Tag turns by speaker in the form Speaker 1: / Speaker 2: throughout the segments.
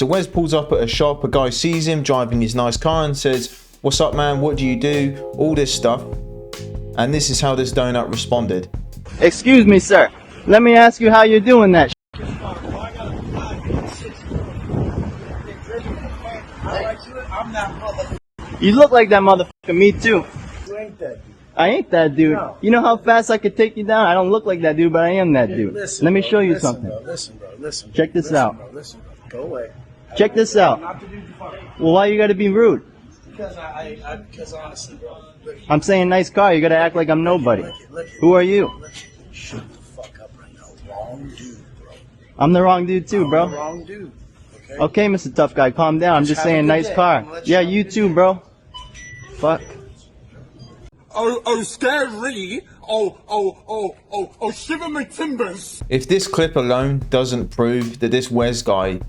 Speaker 1: So Wes pulls up at a shop, a guy sees him driving his nice car and says, "What's up, man? What do you do?" All this stuff. And this is how this donut responded.
Speaker 2: Excuse me, sir. Let me ask you how you're doing that. You look like that motherfucker. Me too.
Speaker 3: You ain't that dude.
Speaker 2: I ain't that dude.
Speaker 3: No.
Speaker 2: You know how fast I could take you down? I don't look like that dude, but I am that dude.
Speaker 3: Listen,
Speaker 2: Let me
Speaker 3: bro,
Speaker 2: show you
Speaker 3: listen,
Speaker 2: something.
Speaker 3: Bro, listen, bro. Listen.
Speaker 2: Check this out.
Speaker 3: Bro, listen, bro. Go away.
Speaker 2: Check this out. Well, why you gotta be rude?
Speaker 3: Because because honestly, bro.
Speaker 2: I'm saying nice car. You gotta act like I'm nobody. Who are you?
Speaker 3: Shut the fuck up right now. Wrong dude, bro.
Speaker 2: I'm the wrong dude too, bro.
Speaker 3: Wrong dude.
Speaker 2: Okay, Mr. Tough Guy, calm down. I'm just saying nice car. Yeah, you too, bro. Fuck.
Speaker 4: Oh, scary. Oh, shiver my timbers.
Speaker 1: If this clip alone doesn't prove that this Wes guy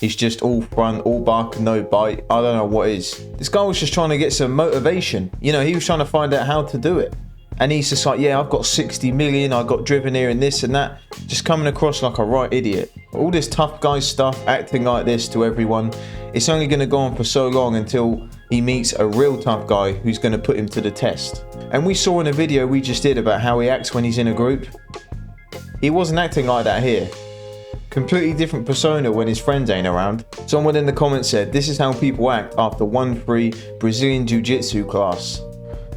Speaker 1: is just all front, all bark, no bite, I don't know what is. This guy was just trying to get some motivation. You know, he was trying to find out how to do it. And he's just like, yeah, I've got 60 million, I got driven here and this and that. Just coming across like a right idiot. All this tough guy stuff, acting like this to everyone, it's only going to go on for so long until he meets a real tough guy who's going to put him to the test. And we saw in a video we just did about how he acts when he's in a group. He wasn't acting like that here. Completely different persona when his friends ain't around. Someone in the comments said, this is how people act after one free Brazilian Jiu-Jitsu class.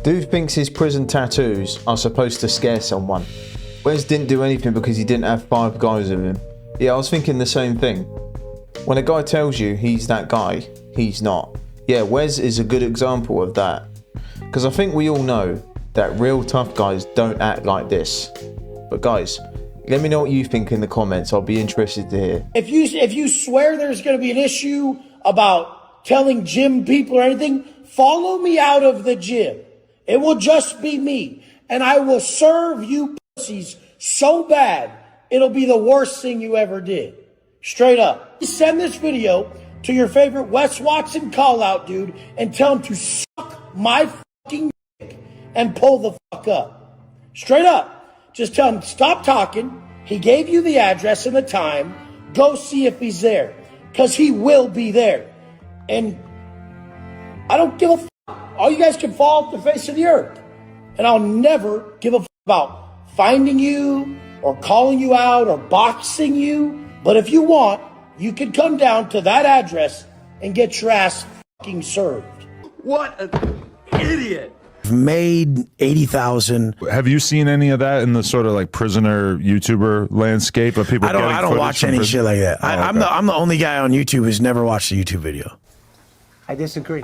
Speaker 1: Dude thinks his prison tattoos are supposed to scare someone. Wes didn't do anything because he didn't have 5 guys with him. Yeah, I was thinking the same thing. When a guy tells you he's that guy, he's not. Yeah, Wes is a good example of that. Because I think we all know that real tough guys don't act like this. But guys, let me know what you think in the comments. I'll be interested to hear.
Speaker 5: If you swear there's going to be an issue about telling gym people or anything, follow me out of the gym. It will just be me. And I will serve you pussies so bad, it'll be the worst thing you ever did. Straight up. Send this video to your favorite Wes Watson call out dude and tell him to suck my fucking dick and pull the fuck up. Straight up. Just tell him, stop talking. He gave you the address and the time. Go see if he's there. Because he will be there. And I don't give a fuck. All you guys can fall off the face of the earth. And I'll never give a fuck about finding you or calling you out or boxing you. But if you want, you can come down to that address and get your ass fucking served.
Speaker 4: What an idiot.
Speaker 3: Made 80,000.
Speaker 6: Have you seen any of that in the sort of like prisoner YouTuber landscape of people?
Speaker 3: I don't watch any shit like that. I'm the only guy on YouTube who's never watched a YouTube video.
Speaker 5: I disagree.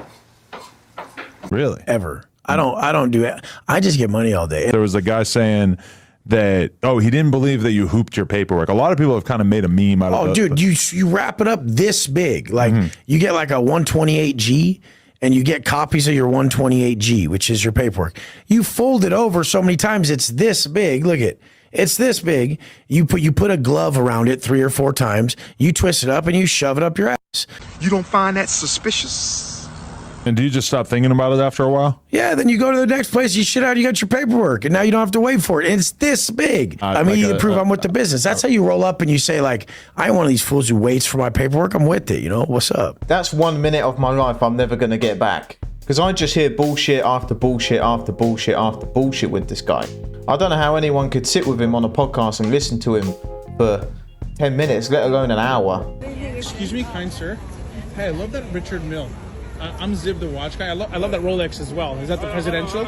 Speaker 6: Really?
Speaker 3: Ever. I don't do it. I just get money all day.
Speaker 6: There was a guy saying that, oh, he didn't believe that you hooped your paperwork. A lot of people have kind of made a meme out of it.
Speaker 3: Oh, dude, you wrap it up this big. Like you get like a 128G and you get copies of your 128G, which is your paperwork. You fold it over so many times, it's this big. Look at it's this big. You put a glove around it 3 or 4 times. You twist it up and you shove it up your ass.
Speaker 4: You don't find that suspicious?
Speaker 6: And do you just stop thinking about it after a while?
Speaker 3: Yeah, then you go to the next place, you shit out, you got your paperwork, and now you don't have to wait for it. And it's this big. I mean, you prove I'm with the business. That's how you roll up and you say, like, I ain't one of these fools who waits for my paperwork. I'm with it, you know? What's up?
Speaker 1: That's 1 minute of my life I'm never going to get back. Because I just hear bullshit after bullshit after bullshit after bullshit with this guy. I don't know how anyone could sit with him on a podcast and listen to him for 10 minutes, let alone an hour.
Speaker 7: Excuse me, kind sir. Hey, I love that Richard Mille. I'm Zib the watch guy. I love that Rolex as well. Is that the presidential?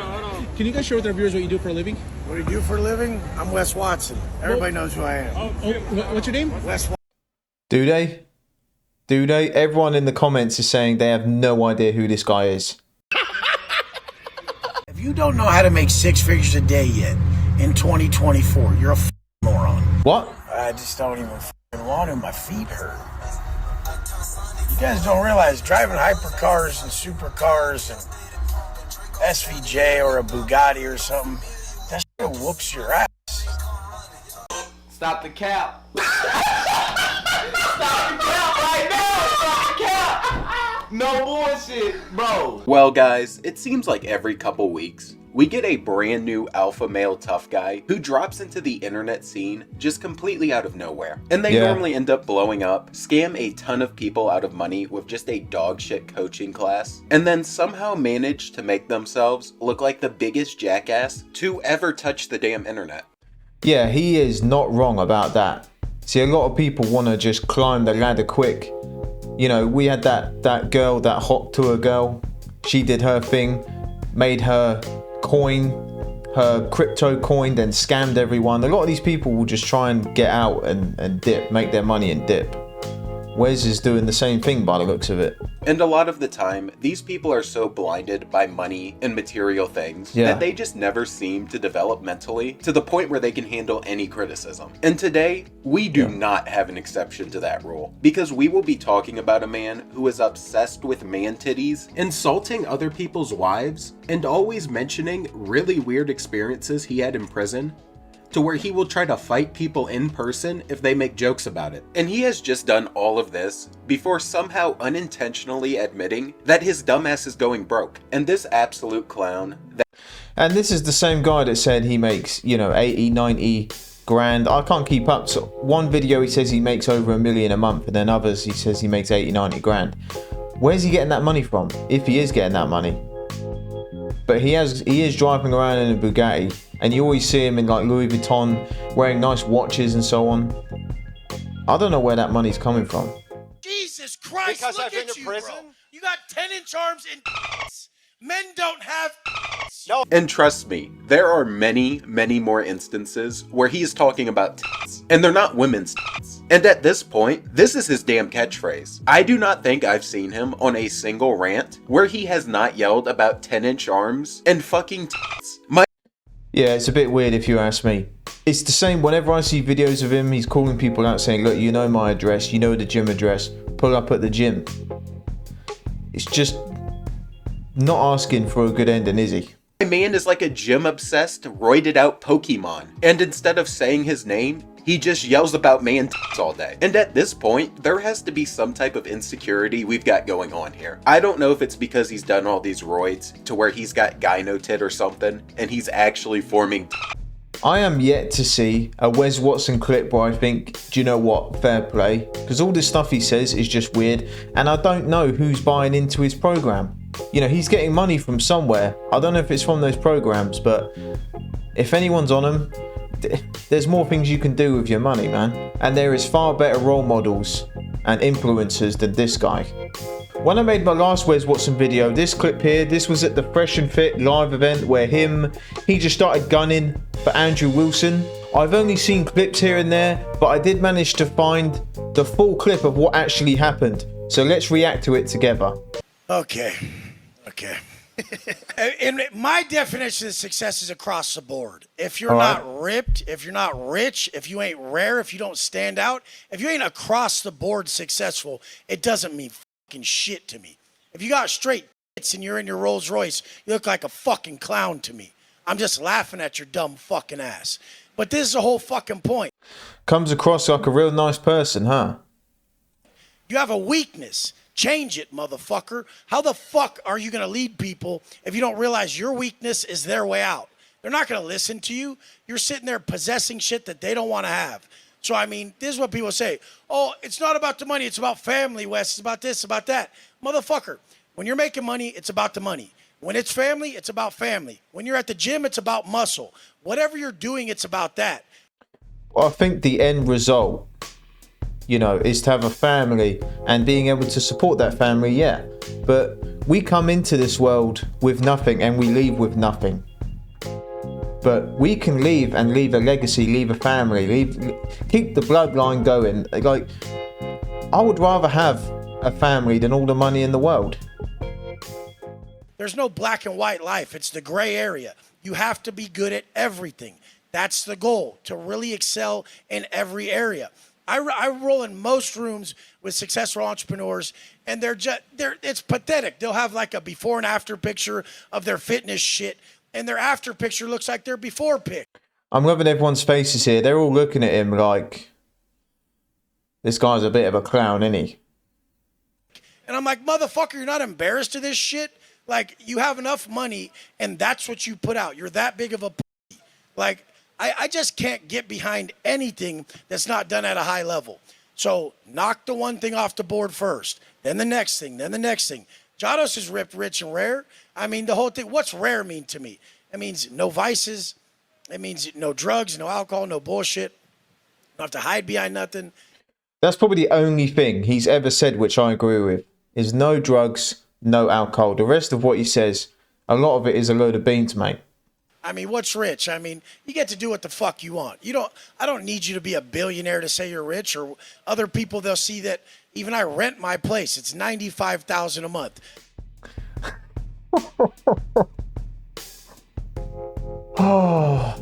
Speaker 7: Can you guys share with our viewers what you do for a living?
Speaker 3: What do you do for a living? I'm Wes Watson. Everybody knows who I am.
Speaker 7: What's your name?
Speaker 3: Wes Watson.
Speaker 1: Do they? Do they? Everyone in the comments is saying they have no idea who this guy is.
Speaker 3: If you don't know how to make 6 figures a day yet in 2024, you're a moron.
Speaker 1: What?
Speaker 3: I just don't even want to. My feet hurt. You guys don't realize driving hypercars and supercars and SVJ or a Bugatti or something, that shit whoops your ass.
Speaker 8: Stop the cap. Stop the cap right now. Stop the cap. No bullshit, bro. Well, guys, it seems like every couple weeks
Speaker 9: we get a brand new alpha male tough guy who drops into the internet scene just completely out of nowhere. And they normally end up blowing up, scam a ton of people out of money with just a dog shit coaching class, and then somehow manage to make themselves look like the biggest jackass to ever touch the damn internet.
Speaker 1: Yeah, he is not wrong about that. See, a lot of people want to just climb the ladder quick. You know, we had that girl that hopped to a girl. She did her thing, made her coin, her crypto coin, then scammed everyone. A lot of these people will just try and get out and dip, make their money and dip. Wes is doing the same thing by the looks of it.
Speaker 9: And a lot of the time, these people are so blinded by money and material things that they just never seem to develop mentally to the point where they can handle any criticism. And today, we do not have an exception to that rule, because we will be talking about a man who is obsessed with man titties, insulting other people's wives, and always mentioning really weird experiences he had in prison, to where he will try to fight people in person if they make jokes about it. And he has just done all of this before somehow unintentionally admitting that his dumbass is going broke. And this absolute clown
Speaker 1: And this is the same guy that said he makes, you know, 80, 90 grand. I can't keep up. So one video he says he makes over $1 million a month, and then others he says he makes 80, 90 grand. Where's he getting that money from? If he is getting that money. But he is driving around in a Bugatti, and you always see him in like Louis Vuitton, wearing nice watches and so on. I don't know where that money's coming from.
Speaker 5: Jesus Christ,
Speaker 8: Because
Speaker 5: look
Speaker 8: I've been
Speaker 5: at
Speaker 8: to
Speaker 5: you,
Speaker 8: prison?
Speaker 5: bro. You got 10-inch arms and men don't have.
Speaker 9: And trust me, there are many, many more instances where he is talking about tits, and they're not women's tits. And at this point, this is his damn catchphrase. I do not think I've seen him on a single rant where he has not yelled about 10-inch arms and fucking tits.
Speaker 1: Yeah, it's a bit weird if you ask me. It's the same whenever I see videos of him, he's calling people out saying, look, you know my address, you know the gym address, pull up at the gym. It's just not asking for a good ending, is he?
Speaker 9: My man is like a gym-obsessed, roided-out Pokemon, and instead of saying his name, he just yells about man tits all day. And at this point, there has to be some type of insecurity we've got going on here. I don't know if it's because he's done all these roids to where he's got gyno tit or something, and he's actually forming
Speaker 1: I am yet to see a Wes Watson clip where I think, do you know what, fair play? Because all this stuff he says is just weird, and I don't know who's buying into his program. You know, he's getting money from somewhere. I don't know if it's from those programs, but if anyone's on them, there's more things you can do with your money, man. And there is far better role models and influencers than this guy. When I made my last Wes Watson video, this clip here, this was at the Fresh and Fit live event where he just started gunning for Andrew Wilson. I've only seen clips here and there, but I did manage to find the full clip of what actually happened. So let's react to it together.
Speaker 5: Okay. And my definition of success is across the board. If you're not ripped, if you're not rich, if you ain't rare, if you don't stand out, if you ain't across the board successful, it doesn't mean fucking shit to me. If you got straight tits and you're in your Rolls Royce, you look like a fucking clown to me. I'm just laughing at your dumb fucking ass. But this is the whole fucking point.
Speaker 1: Comes across like a real nice person, huh?
Speaker 5: You have a weakness. Change it, motherfucker. How the fuck are you going to lead people if you don't realize your weakness is their way out? They're not going to listen to you. You're sitting there possessing shit that they don't want to have. So, I mean, this is what people say. Oh, it's not about the money. It's about family, Wes. It's about this, about that. Motherfucker, when you're making money, it's about the money. When it's family, it's about family. When you're at the gym, it's about muscle. Whatever you're doing, it's about that.
Speaker 1: Well, I think the end result, you know, is to have a family and being able to support that family, yeah. But we come into this world with nothing and we leave with nothing. But we can leave and leave a legacy, leave a family, keep the bloodline going. Like, I would rather have a family than all the money in the world.
Speaker 5: There's no black and white life. It's the gray area. You have to be good at everything. That's the goal, to really excel in every area. I roll in most rooms with successful entrepreneurs, and it's pathetic. They'll have like a before and after picture of their fitness shit, and their after picture looks like their before pic.
Speaker 1: I'm loving everyone's faces here. They're all looking at him like, this guy's a bit of a clown, isn't he?
Speaker 5: And I'm like, motherfucker, you're not embarrassed of this shit? Like, you have enough money, and that's what you put out. You're that big of a pussy. Like, I just can't get behind anything that's not done at a high level. So knock the one thing off the board first, then the next thing, then the next thing. Jados is ripped, rich, and rare. I mean, the whole thing. What's rare mean to me? It means no vices. It means no drugs, no alcohol, no bullshit. You don't have to hide behind nothing.
Speaker 1: That's probably the only thing he's ever said, which I agree with, is no drugs, no alcohol. The rest of what he says, a lot of it is a load of beans, mate.
Speaker 5: I mean, what's rich? I mean, you get to do what the fuck you want. I don't need you to be a billionaire to say you're rich, or other people, they'll see that even I rent my place. It's $95,000 a month.
Speaker 1: Oh.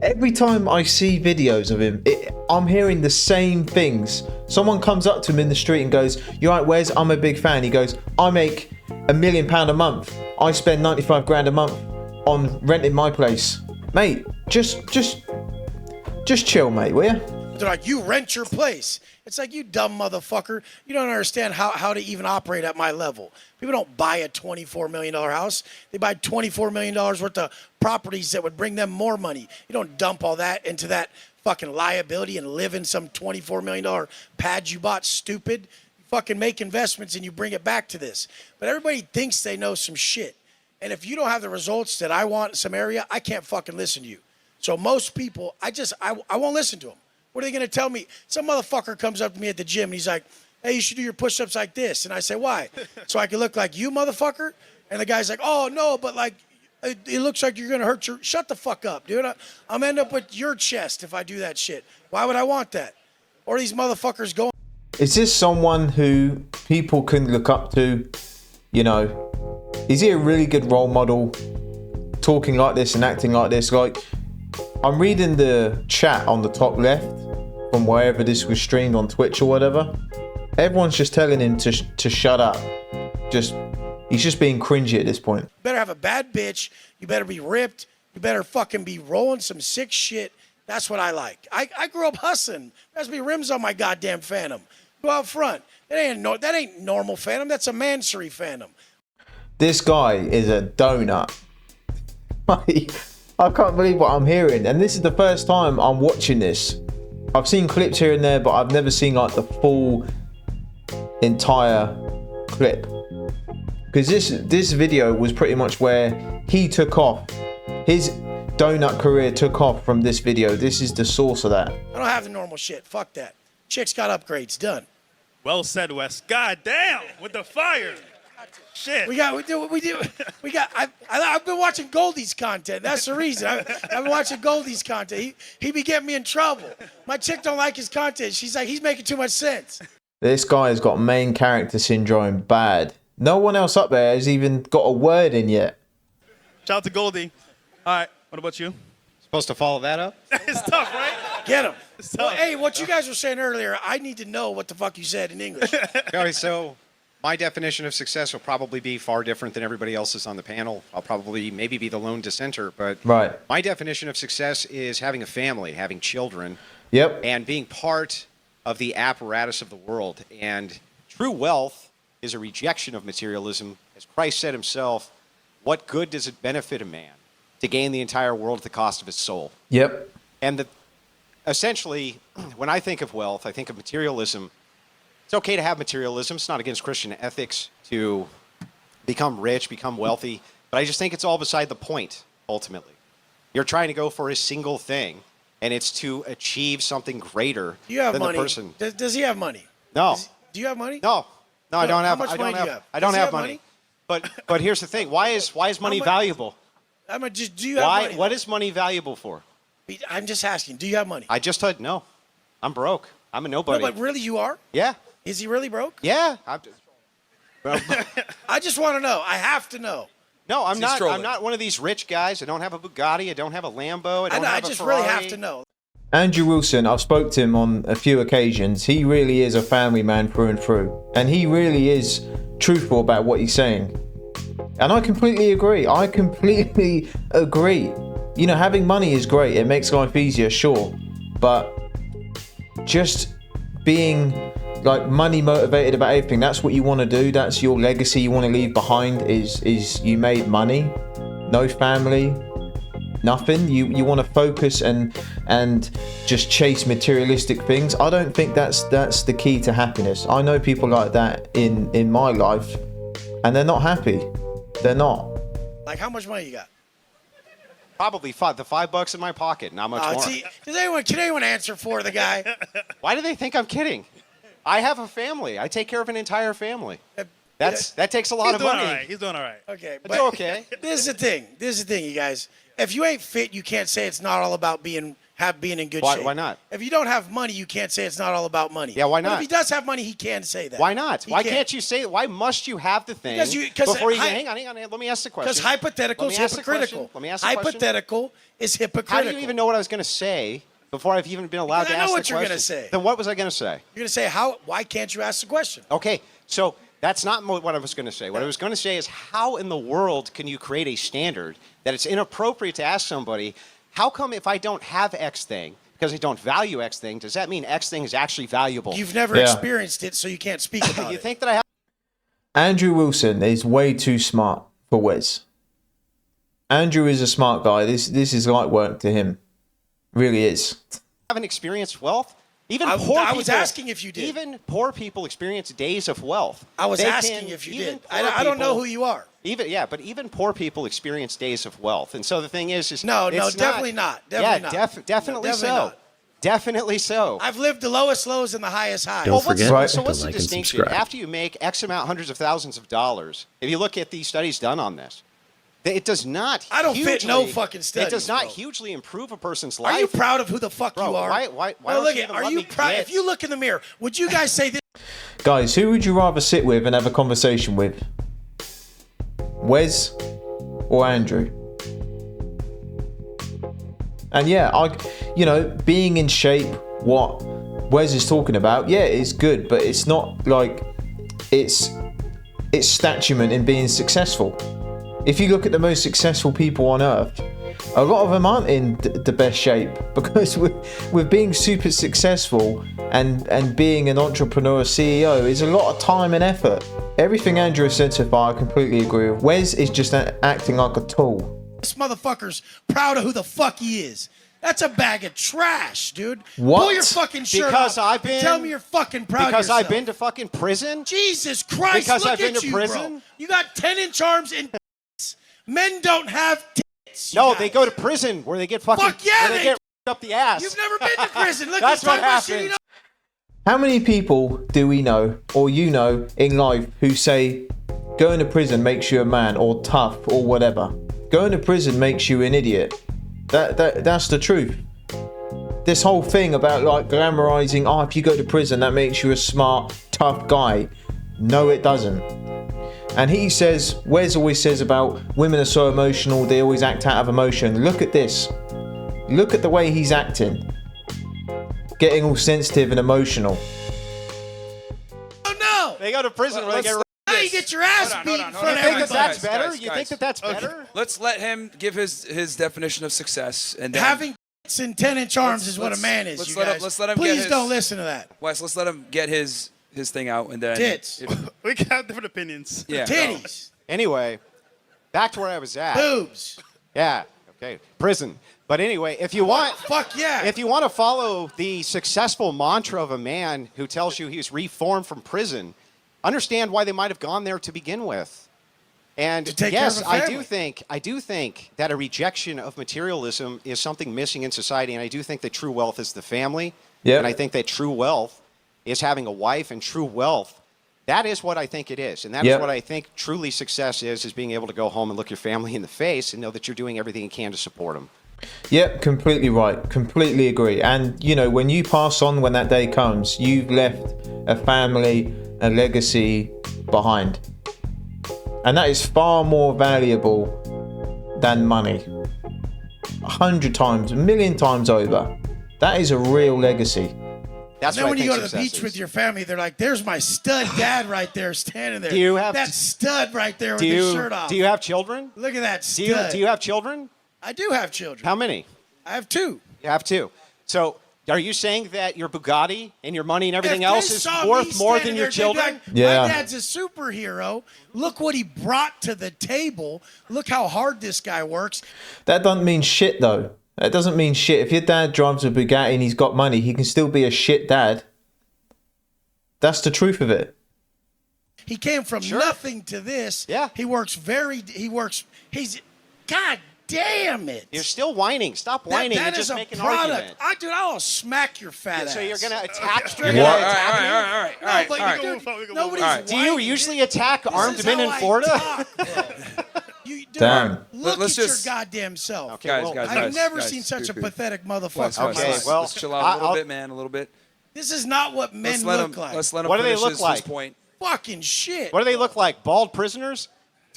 Speaker 1: Every time I see videos of him, I'm hearing the same things. Someone comes up to him in the street and goes, "You right, Wes? I'm a big fan." He goes, "I make £1 million a month. I spend 95 grand a month on renting my place." Mate, just chill, mate, will you?
Speaker 5: They're like, "You rent your place." It's like, you dumb motherfucker. You don't understand how to even operate at my level. People don't buy a $24 million house. They buy $24 million worth of properties that would bring them more money. You don't dump all that into that fucking liability and live in some $24 million pad you bought, stupid. You fucking make investments and you bring it back to this. But everybody thinks they know some shit. And if you don't have the results that I want in some area, I can't fucking listen to you. So most people, I won't listen to them. What are they going to tell me? Some motherfucker comes up to me at the gym and he's like, "Hey, you should do your push-ups like this." And I say, "Why?" "So I can look like you, motherfucker?" And the guy's like, "Oh, no, but like, it looks like you're going to hurt your..." Shut the fuck up, dude. I'm end up with your chest if I do that shit. Why would I want that? Or these motherfuckers going...
Speaker 1: Is this someone who people can look up to? You know, is he a really good role model, talking like this and acting like this? Like, I'm reading the chat on the top left from wherever this was streamed on Twitch or whatever. Everyone's just telling him to shut up. He's just being cringy at this point.
Speaker 5: You better have a bad bitch. You better be ripped. You better fucking be rolling some sick shit. That's what I like. I grew up hustling. There's be rims on my goddamn Phantom. Go out front. That ain't normal Phantom. That's a Mansory Phantom.
Speaker 1: This guy is a donut. I can't believe what I'm hearing. And this is the first time I'm watching this. I've seen clips here and there, but I've never seen like the full entire clip. Because this video was pretty much where he took off. His donut career took off from this video. This is the source of that.
Speaker 5: I don't have the normal shit. Fuck that. Chicks got upgrades. Done.
Speaker 10: Well said, Wes. God damn, with the fire. Shit.
Speaker 5: I've been watching Goldie's content. That's the reason. I've been watching Goldie's content. He be getting me in trouble. My chick don't like his content. She's like, he's making too much sense.
Speaker 1: This guy has got main character syndrome bad. No one else up there has even got a word in yet.
Speaker 10: Shout out to Goldie. All right, what about you?
Speaker 11: Supposed to follow that up?
Speaker 10: It's tough, right?
Speaker 5: Get him. Well, hey, what you guys were saying earlier, I need to know what the fuck you said in English.
Speaker 11: Okay, so my definition of success will probably be far different than everybody else's on the panel. I'll probably maybe be the lone dissenter, but
Speaker 1: right.
Speaker 11: My definition of success is having a family, having children,
Speaker 1: yep,
Speaker 11: and being part of the apparatus of the world. And true wealth is a rejection of materialism. As Christ said himself, what good does it benefit a man to gain the entire world at the cost of his soul?
Speaker 1: Yep.
Speaker 11: And essentially, when I think of wealth, I think of materialism. It's okay to have materialism. It's not against Christian ethics to become rich, become wealthy. But I just think it's all beside the point, ultimately. You're trying to go for a single thing, and it's to achieve something greater than
Speaker 5: money?
Speaker 11: The person.
Speaker 5: Does he have money?
Speaker 11: No.
Speaker 5: Do you have money?
Speaker 11: No. No, I don't have.
Speaker 5: How much money do you have?
Speaker 11: I don't
Speaker 5: Does he
Speaker 11: have money. But here's the thing. Why is money valuable?
Speaker 5: Do you have money?
Speaker 11: What is money valuable for?
Speaker 5: I'm just asking. Do you have money?
Speaker 11: I just said no. I'm broke. I'm a nobody.
Speaker 5: No, but really, you are?
Speaker 11: Yeah.
Speaker 5: Is he really broke?
Speaker 11: Yeah.
Speaker 5: I just want to know. I have to know.
Speaker 11: No, I'm not. I'm not one of these rich guys. I don't have a Bugatti. I don't have a Lambo. I don't have a Ferrari. I just really have
Speaker 5: to know.
Speaker 1: Andrew Wilson, I've spoke to him on a few occasions. He really is a family man through and through. And he really is truthful about what he's saying. And I completely agree. You know, having money is great. It makes life easier, sure. But just being like money motivated about everything. That's what you want to do. That's your legacy you want to leave behind. Is you made money, no family, nothing. You want to focus and just chase materialistic things. I don't think that's the key to happiness. I know people like that in my life, and they're not happy. They're not.
Speaker 3: Like, how much money you got?
Speaker 11: Probably the $5 in my pocket, not much more.
Speaker 3: See, can anyone answer for the guy?
Speaker 11: Why do they think I'm kidding? I have a family. I take care of an entire family. That takes a lot of money.
Speaker 10: All right. He's doing all right.
Speaker 3: Okay,
Speaker 11: but okay.
Speaker 3: This is the thing, you guys. If you ain't fit, you can't say it's not all about being in good shape.
Speaker 11: Why not?
Speaker 3: If you don't have money, you can't say it's not all about money.
Speaker 11: Yeah, why not?
Speaker 3: But if he does have money, he can say that.
Speaker 11: Why not? Why can't you say? Why must you have the thing before you? Hang on. Let me ask the question.
Speaker 3: Because hypothetical is hypocritical.
Speaker 11: Let me ask the question.
Speaker 3: Hypothetical is hypocritical.
Speaker 11: How do you even know what I was going to say before I've even been allowed to ask the question?
Speaker 3: I know what you're going to say.
Speaker 11: Then what was I going to say?
Speaker 3: You're going to say why can't you ask the question?
Speaker 11: Okay, so that's not what I was going to say. What I was going to say is, how in the world can you create a standard that it's inappropriate to ask somebody, how come if I don't have X thing, because I don't value X thing, does that mean X thing is actually valuable?
Speaker 3: You've never experienced it, so you can't speak about it.
Speaker 11: You think that I have?
Speaker 1: Andrew Wilson is way too smart for Wes. Andrew is a smart guy. This is light work to him. Really is.
Speaker 11: Haven't experienced wealth? Even poor people.
Speaker 3: I was asking if you did.
Speaker 11: Even poor people experience days of wealth.
Speaker 3: I was asking if you did. I don't know who you are.
Speaker 11: But even poor people experience days of wealth. And so the thing is
Speaker 3: no, definitely not.
Speaker 11: Definitely so. Definitely so.
Speaker 3: I've lived the lowest lows and the highest highs.
Speaker 2: Don't forget
Speaker 11: So what's
Speaker 2: to
Speaker 11: the
Speaker 2: like and
Speaker 11: distinction?
Speaker 2: subscribe.
Speaker 11: After you make X amount, hundreds of thousands of dollars, if you look at these studies done on this, it does not.
Speaker 3: I don't fit no fucking studies.
Speaker 11: It does not
Speaker 3: bro.
Speaker 11: hugely improve a person's life.
Speaker 3: Are you proud of who the fuck you are?
Speaker 11: Why don't you even let me get-
Speaker 3: If you look in the mirror, would you guys say this?
Speaker 1: Guys, who would you rather sit with and have a conversation with? Wes or Andrew? And yeah, being in shape, what Wes is talking about, yeah, it's good, but it's not like it's statute in being successful. If you look at the most successful people on earth, a lot of them aren't in the best shape, because with being super successful and being an entrepreneur, CEO, is a lot of time and effort. Everything Andrew said so far, I completely agree with. Wes is just acting like a tool.
Speaker 3: This motherfucker's proud of who the fuck he is. That's a bag of trash, dude.
Speaker 1: What?
Speaker 3: Pull your fucking shirt off. Tell me you're fucking proud of yourself.
Speaker 11: Because I've been to fucking prison?
Speaker 3: Jesus Christ,
Speaker 11: because
Speaker 3: look
Speaker 11: I've been
Speaker 3: at
Speaker 11: to
Speaker 3: you,
Speaker 11: prison?
Speaker 3: bro. You got 10-inch arms and tits. Men don't have tits.
Speaker 11: No, they go to prison where they get fucking...
Speaker 3: Fuck yeah,
Speaker 11: they get up the ass.
Speaker 3: You've never been to prison. Look,
Speaker 11: That's
Speaker 3: he's
Speaker 11: what
Speaker 3: talking about shit he
Speaker 11: happens.
Speaker 3: knows.
Speaker 1: How many people do we know, or you know, in life who say going to prison makes you a man, or tough, or whatever? Going to prison makes you an idiot. That's the truth. This whole thing about like glamorizing, if you go to prison, that makes you a smart, tough guy. No, it doesn't. And he says, Wes always says about women are so emotional, they always act out of emotion. Look at this. Look at the way he's acting. Getting all sensitive and emotional.
Speaker 3: Oh no!
Speaker 11: They go to prison where they get...
Speaker 3: Now you get your ass beat in front of
Speaker 11: You think
Speaker 3: everybody.
Speaker 11: that that's better? You think that that's better?
Speaker 12: Let's let him give his definition of success, and then
Speaker 3: Having tits and 10-inch arms is what a man is, you guys.
Speaker 12: let's let him
Speaker 3: Please
Speaker 12: get his,
Speaker 3: don't listen to that.
Speaker 12: Wes, let's let him get his thing out, and then
Speaker 3: Tits.
Speaker 10: We can have different opinions.
Speaker 12: Yeah.
Speaker 3: Titties.
Speaker 11: Anyway, back to where I was at.
Speaker 3: Boobs.
Speaker 11: Yeah, okay. Prison. But anyway, if you want...
Speaker 3: Fuck yeah.
Speaker 11: If you want to follow the successful mantra of a man who tells you he's reformed from prison, understand why they might have gone there to begin with. And
Speaker 3: To take
Speaker 11: yes,
Speaker 3: care of a
Speaker 11: I do think that a rejection of materialism is something missing in society, and I do think that true wealth is the family.
Speaker 1: Yep.
Speaker 11: And I think that true wealth is having a wife, and true wealth, that is what I think it is. And that is
Speaker 1: Yep.
Speaker 11: what I think truly success is being able to go home and look your family in the face and know that you're doing everything you can to support them.
Speaker 1: Yep, completely right. Completely agree. And, when you pass on, when that day comes, you've left a family, a legacy behind. And that is far more valuable than money. 100 times, a million times over. That is a real legacy.
Speaker 11: That's
Speaker 3: And then
Speaker 11: what
Speaker 3: when
Speaker 11: I
Speaker 3: you
Speaker 11: think
Speaker 3: go to the
Speaker 11: success
Speaker 3: beach
Speaker 11: is.
Speaker 3: with your family, they're like, there's my stud dad right there standing there.
Speaker 11: Do you have-
Speaker 3: that stud right there with his shirt off?
Speaker 11: Do you have children?
Speaker 3: Look at that stud.
Speaker 11: Do you have children?
Speaker 3: I do have children.
Speaker 11: How many?
Speaker 3: I have 2.
Speaker 11: You have 2. So Are you saying that your Bugatti and your money and everything
Speaker 5: If
Speaker 11: else
Speaker 5: they
Speaker 11: is
Speaker 5: saw me
Speaker 11: worth more
Speaker 5: standing
Speaker 11: than your
Speaker 5: there, they'd be
Speaker 11: children?
Speaker 5: like,
Speaker 1: Yeah.
Speaker 5: My dad's a superhero. Look what he brought to the table. Look how hard this guy works.
Speaker 1: That doesn't mean shit, though. That doesn't mean shit. If your dad drives a Bugatti and he's got money, he can still be a shit dad. That's the truth of it.
Speaker 5: He came from nothing to this.
Speaker 11: Yeah.
Speaker 5: He's, God damn it.
Speaker 11: You're still whining. Stop whining
Speaker 5: that
Speaker 11: and
Speaker 5: is
Speaker 11: just
Speaker 5: a
Speaker 11: make an
Speaker 5: product.
Speaker 11: argument.
Speaker 5: Dude, I'll smack your fat ass.
Speaker 11: So you're going to attack
Speaker 5: Straight
Speaker 11: you're
Speaker 5: up.
Speaker 11: gonna attack me?
Speaker 5: All right. Nobody's whining.
Speaker 11: Do you usually attack
Speaker 5: This
Speaker 11: armed
Speaker 5: is
Speaker 11: men
Speaker 5: how
Speaker 11: in
Speaker 5: I
Speaker 11: Florida?
Speaker 5: talk, bro. Dude,
Speaker 1: Damn.
Speaker 5: Look
Speaker 12: Let's
Speaker 5: at
Speaker 12: just-
Speaker 5: your goddamn self.
Speaker 11: Okay,
Speaker 12: Guys,
Speaker 11: well,
Speaker 12: guys,
Speaker 5: I've never
Speaker 12: guys,
Speaker 5: seen such a
Speaker 12: dude.
Speaker 5: pathetic motherfucker.
Speaker 12: Guys,
Speaker 11: Okay,
Speaker 12: let's
Speaker 11: well,
Speaker 12: chill out a little
Speaker 11: I'll-
Speaker 12: bit, man. A little bit.
Speaker 5: This is not what men
Speaker 12: Let's let him.
Speaker 5: look like.
Speaker 12: Let's let him
Speaker 11: What do they
Speaker 12: finish
Speaker 11: look
Speaker 12: his
Speaker 11: like?
Speaker 12: point.
Speaker 5: Fucking shit.
Speaker 11: What do they look like? Bald prisoners?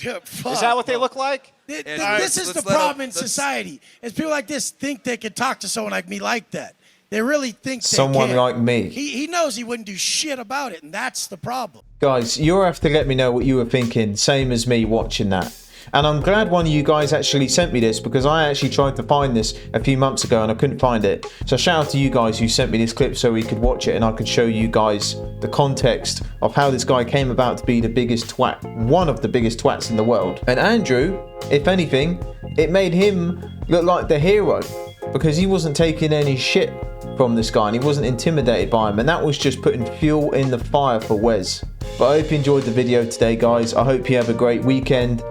Speaker 11: Is that what they look like?
Speaker 5: This
Speaker 12: Yeah,
Speaker 5: is
Speaker 12: let's
Speaker 5: the
Speaker 12: let
Speaker 5: problem
Speaker 12: him-
Speaker 5: in society. Is people like this think they could talk to someone like me like that. They really think they
Speaker 1: Someone
Speaker 5: can.
Speaker 1: like me.
Speaker 5: He knows he wouldn't do shit about it, and that's the problem.
Speaker 1: Guys, you'll have to let me know what you were thinking, same as me watching that. And I'm glad one of you guys actually sent me this, because I actually tried to find this a few months ago and I couldn't find it. So shout out to you guys who sent me this clip so we could watch it and I could show you guys the context of how this guy came about to be the biggest twat, one of the biggest twats in the world. And Andrew, if anything, it made him look like the hero, because he wasn't taking any shit from this guy and he wasn't intimidated by him, and that was just putting fuel in the fire for Wes. But I hope you enjoyed the video today, guys. I hope you have a great weekend,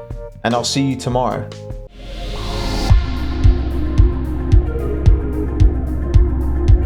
Speaker 1: and I'll see you tomorrow.